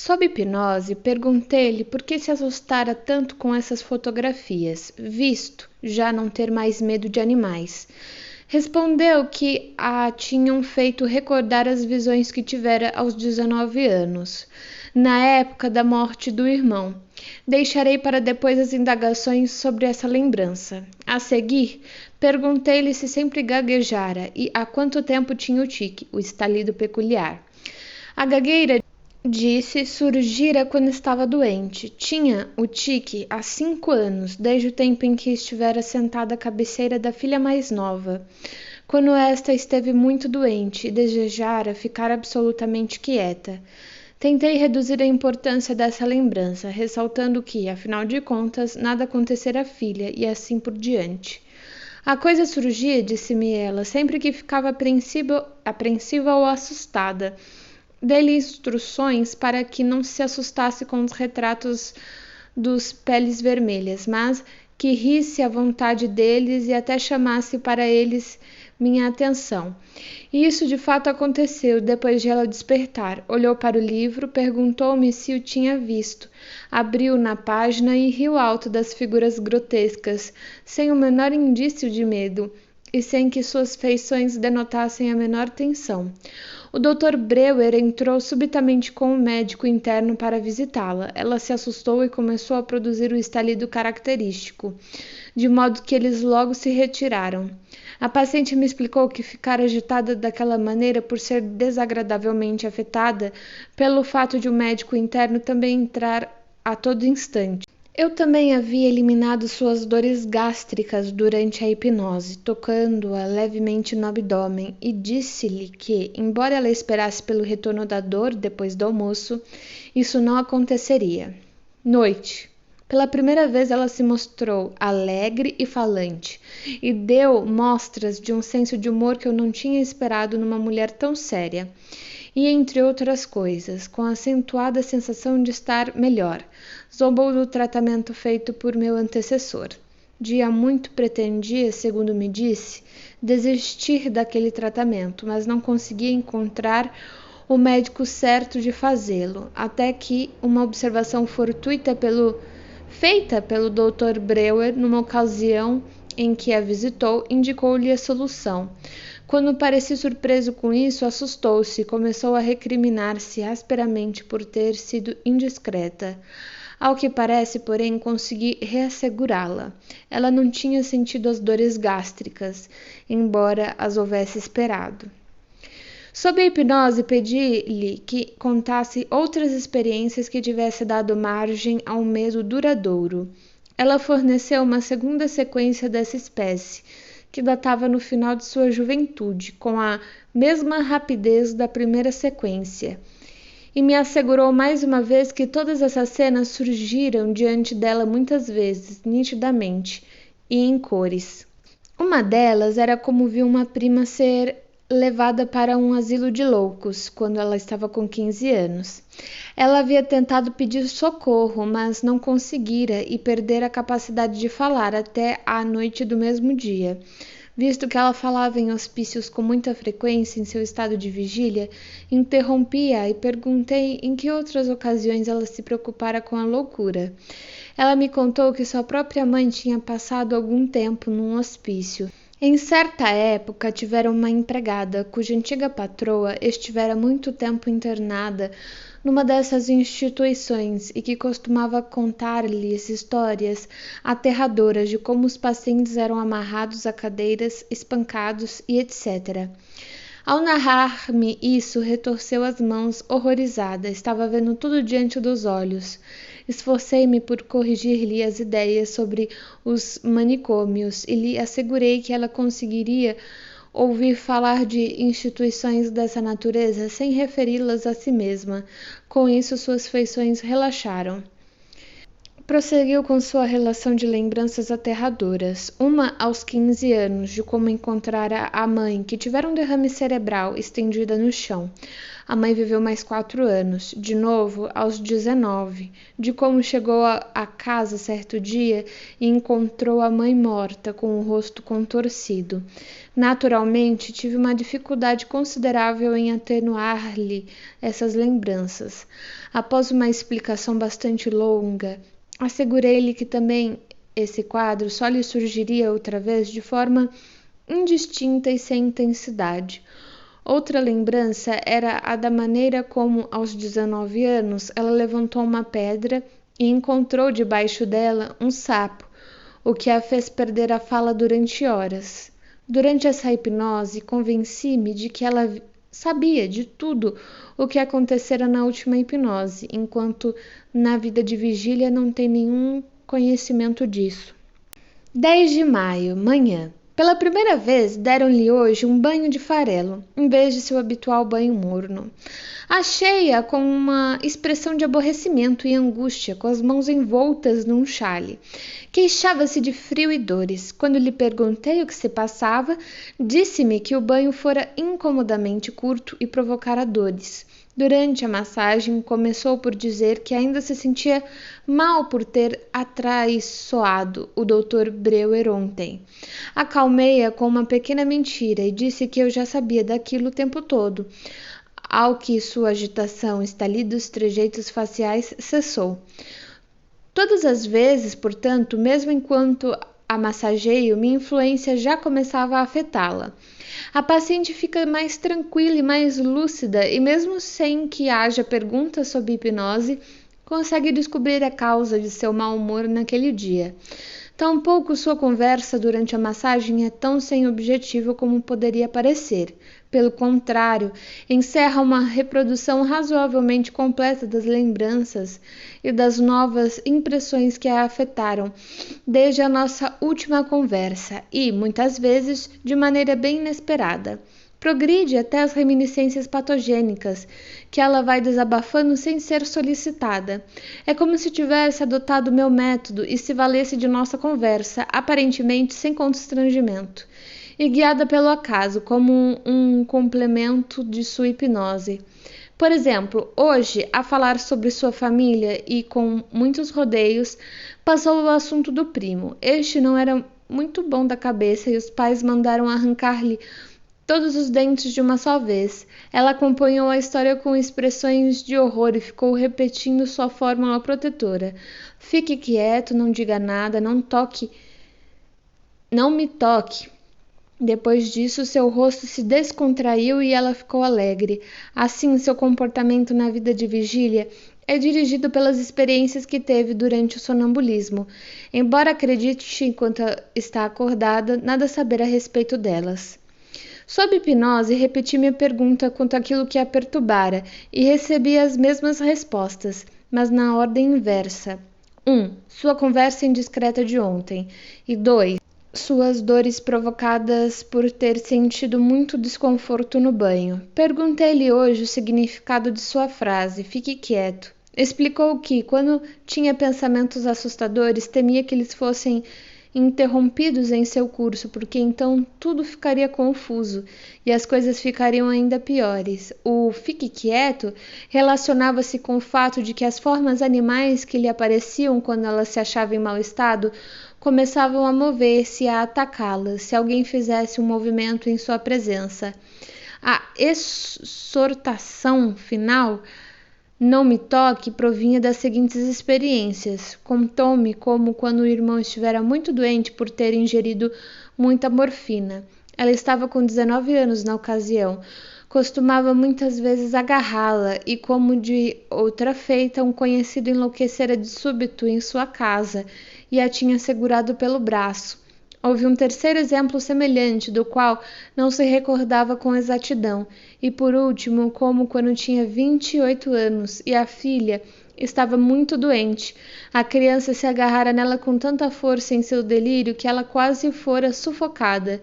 Sob hipnose, perguntei-lhe por que se assustara tanto com essas fotografias, visto já não ter mais medo de animais. Respondeu que a tinham feito recordar as visões que tivera aos 19 anos, na época da morte do irmão. Deixarei para depois as indagações sobre essa lembrança. A seguir, perguntei-lhe se sempre gaguejara e há quanto tempo tinha o tique, o estalido peculiar. A gagueira, disse, surgira quando estava doente. Tinha o tique há 5 anos, desde o tempo em que estivera sentada à cabeceira da filha mais nova, quando esta esteve muito doente e desejara ficar absolutamente quieta. Tentei reduzir a importância dessa lembrança, ressaltando que, afinal de contas, nada acontecera à filha e assim por diante. A coisa surgia, disse-me ela, sempre que ficava apreensiva ou assustada. Dei-lhe instruções para que não se assustasse com os retratos dos peles vermelhas, mas que risse à vontade deles e até chamasse para eles minha atenção. E isso de fato aconteceu depois de ela despertar. Olhou para o livro, perguntou-me se o tinha visto, abriu na página e riu alto das figuras grotescas, sem o menor indício de medo e sem que suas feições denotassem a menor tensão. O Dr. Breuer entrou subitamente com o médico interno para visitá-la. Ela se assustou e começou a produzir o estalido característico, de modo que eles logo se retiraram. A paciente me explicou que ficara agitada daquela maneira por ser desagradavelmente afetada pelo fato de o médico interno também entrar a todo instante. Eu também havia eliminado suas dores gástricas durante a hipnose, tocando-a levemente no abdômen, e disse-lhe que, embora ela esperasse pelo retorno da dor depois do almoço, isso não aconteceria. Noite. Pela primeira vez ela se mostrou alegre e falante, e deu mostras de um senso de humor que eu não tinha esperado numa mulher tão séria. E, entre outras coisas, com a acentuada sensação de estar melhor, zombou do tratamento feito por meu antecessor. De há muito pretendia, segundo me disse, desistir daquele tratamento, mas não conseguia encontrar o médico certo de fazê-lo, até que uma observação fortuita feita pelo Dr. Breuer numa ocasião em que a visitou, indicou-lhe a solução. Quando pareci surpreso com isso, assustou-se e começou a recriminar-se asperamente por ter sido indiscreta. Ao que parece, porém, consegui reassegurá-la. Ela não tinha sentido as dores gástricas, embora as houvesse esperado. Sob a hipnose, pedi-lhe que contasse outras experiências que tivesse dado margem a um medo duradouro. Ela forneceu uma segunda sequência dessa espécie, que datava no final de sua juventude, com a mesma rapidez da primeira sequência, e me assegurou mais uma vez que todas essas cenas surgiram diante dela muitas vezes, nitidamente, e em cores. Uma delas era como viu uma prima ser levada para um asilo de loucos, quando ela estava com 15 anos. Ela havia tentado pedir socorro, mas não conseguira e perdera a capacidade de falar até à noite do mesmo dia. Visto que ela falava em hospícios com muita frequência em seu estado de vigília, interrompi-a e perguntei em que outras ocasiões ela se preocupara com a loucura. Ela me contou que sua própria mãe tinha passado algum tempo num hospício. Em certa época, tivera uma empregada, cuja antiga patroa estivera muito tempo internada numa dessas instituições e que costumava contar-lhes histórias aterradoras de como os pacientes eram amarrados a cadeiras, espancados e etc. Ao narrar-me isso, retorceu as mãos, horrorizada. Estava vendo tudo diante dos olhos. Esforcei-me por corrigir-lhe as ideias sobre os manicômios e lhe assegurei que ela conseguiria ouvir falar de instituições dessa natureza sem referi-las a si mesma. Com isso, suas feições relaxaram. Prosseguiu com sua relação de lembranças aterradoras. Uma aos 15 anos, de como encontrara a mãe, que tivera um derrame cerebral, estendida no chão. A mãe viveu mais 4 anos. De novo, aos 19, de como chegou a casa certo dia e encontrou a mãe morta, com o rosto contorcido. Naturalmente, tive uma dificuldade considerável em atenuar-lhe essas lembranças. Após uma explicação bastante longa, assegurei-lhe que também esse quadro só lhe surgiria outra vez de forma indistinta e sem intensidade. Outra lembrança era a da maneira como, aos 19 anos, ela levantou uma pedra e encontrou debaixo dela um sapo, o que a fez perder a fala durante horas. Durante essa hipnose, convenci-me de que ela sabia de tudo o que acontecera na última hipnose, enquanto na vida de vigília não tem nenhum conhecimento disso. 10 de maio, manhã. Pela primeira vez, deram-lhe hoje um banho de farelo, em vez de seu habitual banho morno. Achei-a com uma expressão de aborrecimento e angústia, com as mãos envoltas num xale. Queixava-se de frio e dores. Quando lhe perguntei o que se passava, disse-me que o banho fora incomodamente curto e provocara dores. Durante a massagem, começou por dizer que ainda se sentia mal por ter atraiçoado o Dr. Breuer ontem. Acalmei-a com uma pequena mentira e disse que eu já sabia daquilo o tempo todo. Ao que sua agitação, estalidos trejeitos faciais, cessou. Todas as vezes, portanto, mesmo enquanto a massageio, minha influência já começava a afetá-la. A paciente fica mais tranquila e mais lúcida, e mesmo sem que haja perguntas sobre hipnose, consegue descobrir a causa de seu mau humor naquele dia. Tampouco sua conversa durante a massagem é tão sem objetivo como poderia parecer. Pelo contrário, encerra uma reprodução razoavelmente completa das lembranças e das novas impressões que a afetaram desde a nossa última conversa e, muitas vezes, de maneira bem inesperada. Progride até as reminiscências patogênicas, que ela vai desabafando sem ser solicitada. É como se tivesse adotado meu método e se valesse de nossa conversa, aparentemente sem constrangimento, e guiada pelo acaso, como um complemento de sua hipnose. Por exemplo, hoje, a falar sobre sua família e com muitos rodeios, passou o assunto do primo. Este não era muito bom da cabeça e os pais mandaram arrancar-lhe todos os dentes de uma só vez. Ela acompanhou a história com expressões de horror e ficou repetindo sua fórmula protetora. Fique quieto, não diga nada, não me toque. Depois disso, seu rosto se descontraiu e ela ficou alegre. Assim, seu comportamento na vida de vigília é dirigido pelas experiências que teve durante o sonambulismo. Embora acredite enquanto está acordada, nada saber a respeito delas. Sob hipnose, repeti minha pergunta quanto àquilo que a perturbara e recebi as mesmas respostas, mas na ordem inversa. 1. Sua conversa indiscreta de ontem. E 2. Suas dores provocadas por ter sentido muito desconforto no banho. Perguntei-lhe hoje o significado de sua frase, fique quieto. Explicou que, quando tinha pensamentos assustadores, temia que eles fossem interrompidos em seu curso, porque então tudo ficaria confuso e as coisas ficariam ainda piores. O fique quieto relacionava-se com o fato de que as formas animais que lhe apareciam quando ela se achava em mau estado começavam a mover-se e a atacá-la se alguém fizesse um movimento em sua presença. A exortação final, não me toque, provinha das seguintes experiências. Contou-me como, quando o irmão estivera muito doente por ter ingerido muita morfina. Ela estava com 19 anos na ocasião. Costumava muitas vezes agarrá-la e, como de outra feita, um conhecido enlouquecera de súbito em sua casa e a tinha segurado pelo braço. Houve um terceiro exemplo semelhante, do qual não se recordava com exatidão, e por último, como quando tinha 28 anos e a filha estava muito doente, a criança se agarrara nela com tanta força em seu delírio que ela quase fora sufocada.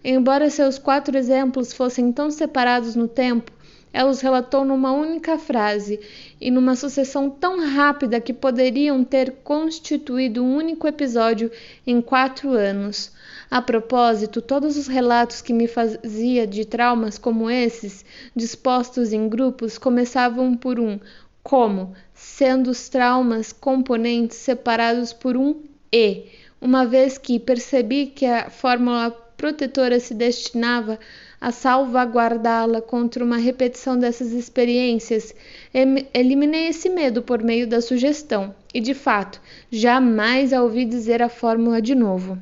Embora seus 4 exemplos fossem tão separados no tempo, Ela os relatou numa única frase e numa sucessão tão rápida que poderiam ter constituído um único episódio em 4 anos. A propósito, todos os relatos que me fazia de traumas como esses, dispostos em grupos, começavam por um como, sendo os traumas componentes separados por um e, uma vez que percebi que a fórmula protetora se destinava a salvaguardá-la contra uma repetição dessas experiências, eliminei esse medo por meio da sugestão, e de fato, jamais a ouvi dizer a fórmula de novo.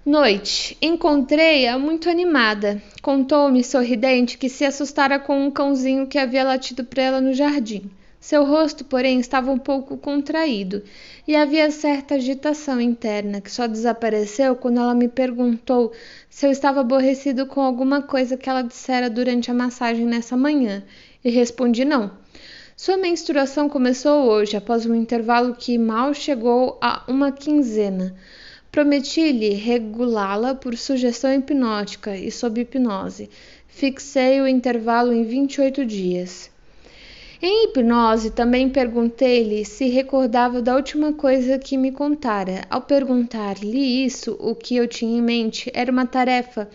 Noite. Encontrei-a muito animada. Contou-me, sorridente, que se assustara com um cãozinho que havia latido para ela no jardim. Seu rosto, porém, estava um pouco contraído, e havia certa agitação interna, que só desapareceu quando ela me perguntou se eu estava aborrecido com alguma coisa que ela dissera durante a massagem nessa manhã, e respondi não. Sua menstruação começou hoje, após um intervalo que mal chegou a uma quinzena. Prometi-lhe regulá-la por sugestão hipnótica e sob hipnose. Fixei o intervalo em 28 dias. Em hipnose, também perguntei-lhe se recordava da última coisa que me contara. Ao perguntar-lhe isso, o que eu tinha em mente era uma tarefa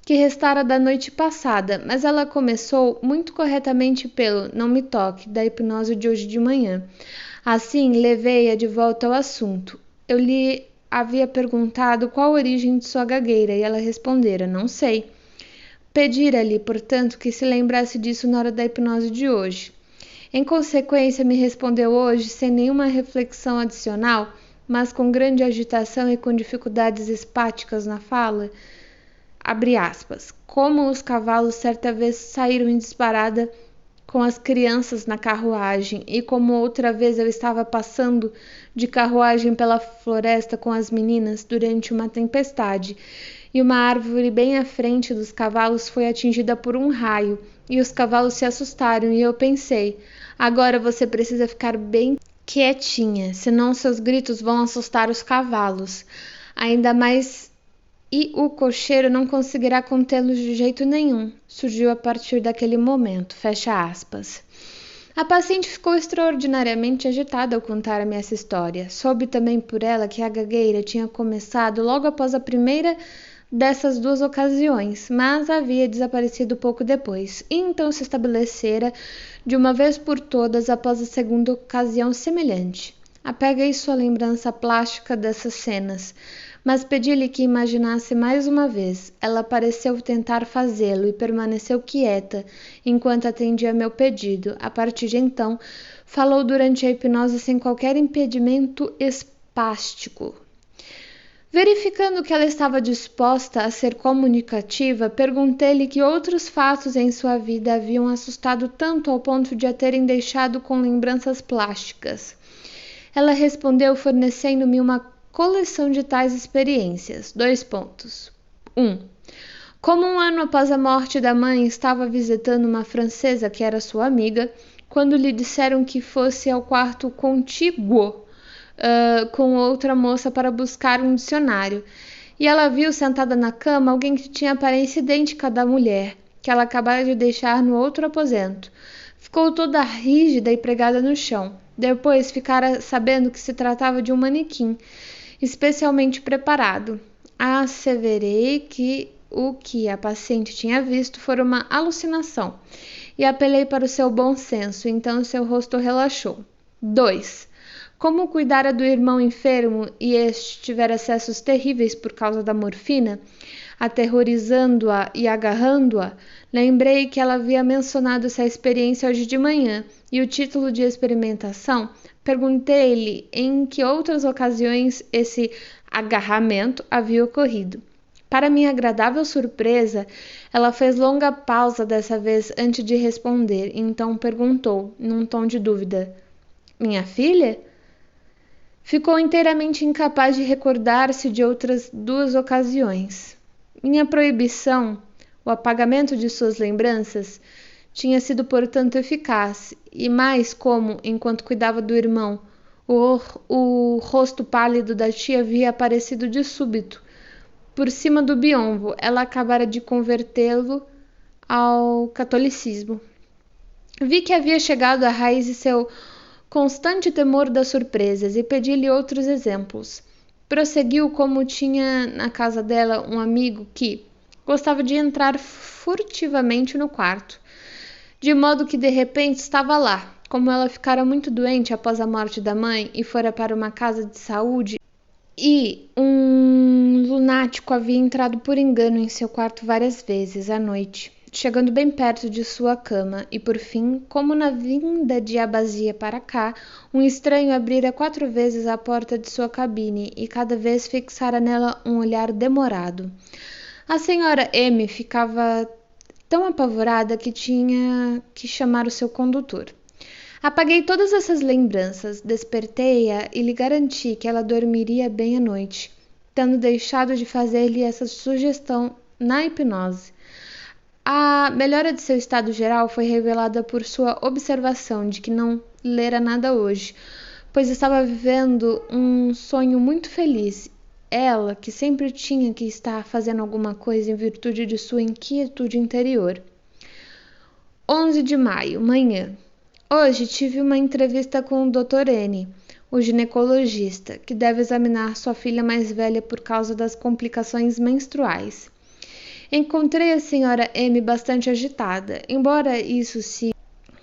que restara da noite passada, mas ela começou muito corretamente pelo "não me toque" da hipnose de hoje de manhã. Assim, levei-a de volta ao assunto. Eu lhe havia perguntado qual a origem de sua gagueira e ela respondera, não sei. Pedira-lhe, portanto, que se lembrasse disso na hora da hipnose de hoje. Em consequência, me respondeu hoje, sem nenhuma reflexão adicional, mas com grande agitação e com dificuldades espáticas na fala, abre aspas, como os cavalos certa vez saíram em disparada com as crianças na carruagem, e como outra vez eu estava passando de carruagem pela floresta com as meninas durante uma tempestade, e uma árvore bem à frente dos cavalos foi atingida por um raio, e os cavalos se assustaram, e eu pensei, agora você precisa ficar bem quietinha, senão seus gritos vão assustar os cavalos, ainda mais, e o cocheiro não conseguirá contê-los de jeito nenhum. Surgiu a partir daquele momento, fecha aspas. A paciente ficou extraordinariamente agitada ao contar-me essa história. Soube também por ela que a gagueira tinha começado logo após a primeira dessas 2 ocasiões, mas havia desaparecido pouco depois, e então se estabelecera de uma vez por todas após a segunda ocasião semelhante. Apeguei sua lembrança plástica dessas cenas, mas pedi-lhe que imaginasse mais uma vez. Ela pareceu tentar fazê-lo e permaneceu quieta, enquanto atendia meu pedido. A partir de então, falou durante a hipnose sem qualquer impedimento espástico. Verificando que ela estava disposta a ser comunicativa, perguntei-lhe que outros fatos em sua vida haviam assustado tanto ao ponto de a terem deixado com lembranças plásticas. Ela respondeu fornecendo-me uma coleção de tais experiências. 1. Como um ano após a morte da mãe, estava visitando uma francesa que era sua amiga, quando lhe disseram que fosse ao quarto contíguo com outra moça para buscar um dicionário. E ela viu sentada na cama alguém que tinha aparência idêntica à da mulher, que ela acabara de deixar no outro aposento. Ficou toda rígida e pregada no chão. Depois ficara sabendo que se tratava de um manequim, especialmente preparado. Asseverei que o que a paciente tinha visto fora uma alucinação, e apelei para o seu bom senso, então seu rosto relaxou. 2. Como cuidara do irmão enfermo e este tivera acessos terríveis por causa da morfina, aterrorizando-a e agarrando-a, lembrei que ela havia mencionado essa experiência hoje de manhã, e o título de experimentação. Perguntei-lhe em que outras ocasiões esse agarramento havia ocorrido. Para minha agradável surpresa, ela fez longa pausa dessa vez antes de responder, e então perguntou, num tom de dúvida, minha filha? Ficou inteiramente incapaz de recordar-se de outras 2 ocasiões. Minha proibição, o apagamento de suas lembranças, tinha sido, portanto, eficaz, e mais como, enquanto cuidava do irmão, o rosto pálido da tia havia aparecido de súbito, por cima do biombo, ela acabara de convertê-lo ao catolicismo. Vi que havia chegado à raiz de seu constante temor das surpresas e pedi-lhe outros exemplos. Prosseguiu como tinha na casa dela um amigo que gostava de entrar furtivamente no quarto, de modo que de repente estava lá. Como ela ficara muito doente após a morte da mãe e fora para uma casa de saúde, e um lunático havia entrado por engano em seu quarto várias vezes à noite, chegando bem perto de sua cama, e por fim, como na vinda de abasia para cá, um estranho abrira 4 vezes a porta de sua cabine e cada vez fixara nela um olhar demorado. A senhora M ficava tão apavorada que tinha que chamar o seu condutor. Apaguei todas essas lembranças, despertei-a e lhe garanti que ela dormiria bem à noite, tendo deixado de fazer-lhe essa sugestão na hipnose. A melhora de seu estado geral foi revelada por sua observação de que não lera nada hoje, pois estava vivendo um sonho muito feliz. Ela, que sempre tinha que estar fazendo alguma coisa em virtude de sua inquietude interior. 11 de maio, manhã. Hoje tive uma entrevista com o Dr. N, o ginecologista, que deve examinar sua filha mais velha por causa das complicações menstruais. Encontrei a senhora M bastante agitada, embora isso se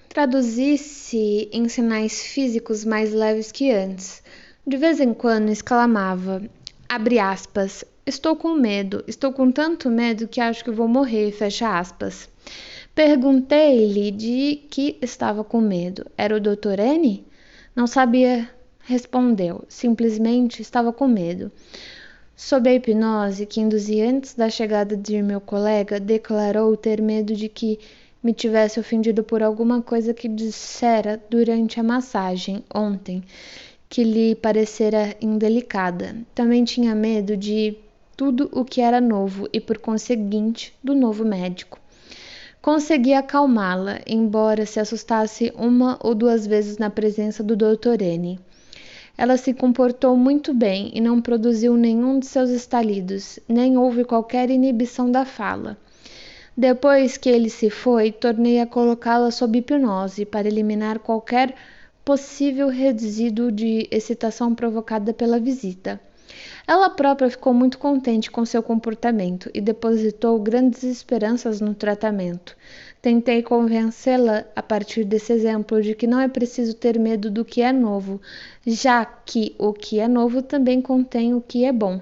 traduzisse em sinais físicos mais leves que antes. De vez em quando exclamava, abre aspas, estou com medo, estou com tanto medo que acho que vou morrer, fecha aspas. Perguntei-lhe de que estava com medo. Era o Dr. N? Não sabia, respondeu. Simplesmente estava com medo. Sob a hipnose que induzi antes da chegada de meu colega, declarou ter medo de que me tivesse ofendido por alguma coisa que dissera durante a massagem ontem, que lhe parecera indelicada. Também tinha medo de tudo o que era novo e, por conseguinte, do novo médico. Consegui acalmá-la, embora se assustasse 1 ou 2 vezes na presença do Dr. N. Ela se comportou muito bem e não produziu nenhum de seus estalidos, nem houve qualquer inibição da fala. Depois que ele se foi, tornei a colocá-la sob hipnose para eliminar qualquer possível resíduo de excitação provocada pela visita. Ela própria ficou muito contente com seu comportamento e depositou grandes esperanças no tratamento. Tentei convencê-la, a partir desse exemplo, de que não é preciso ter medo do que é novo, já que o que é novo também contém o que é bom.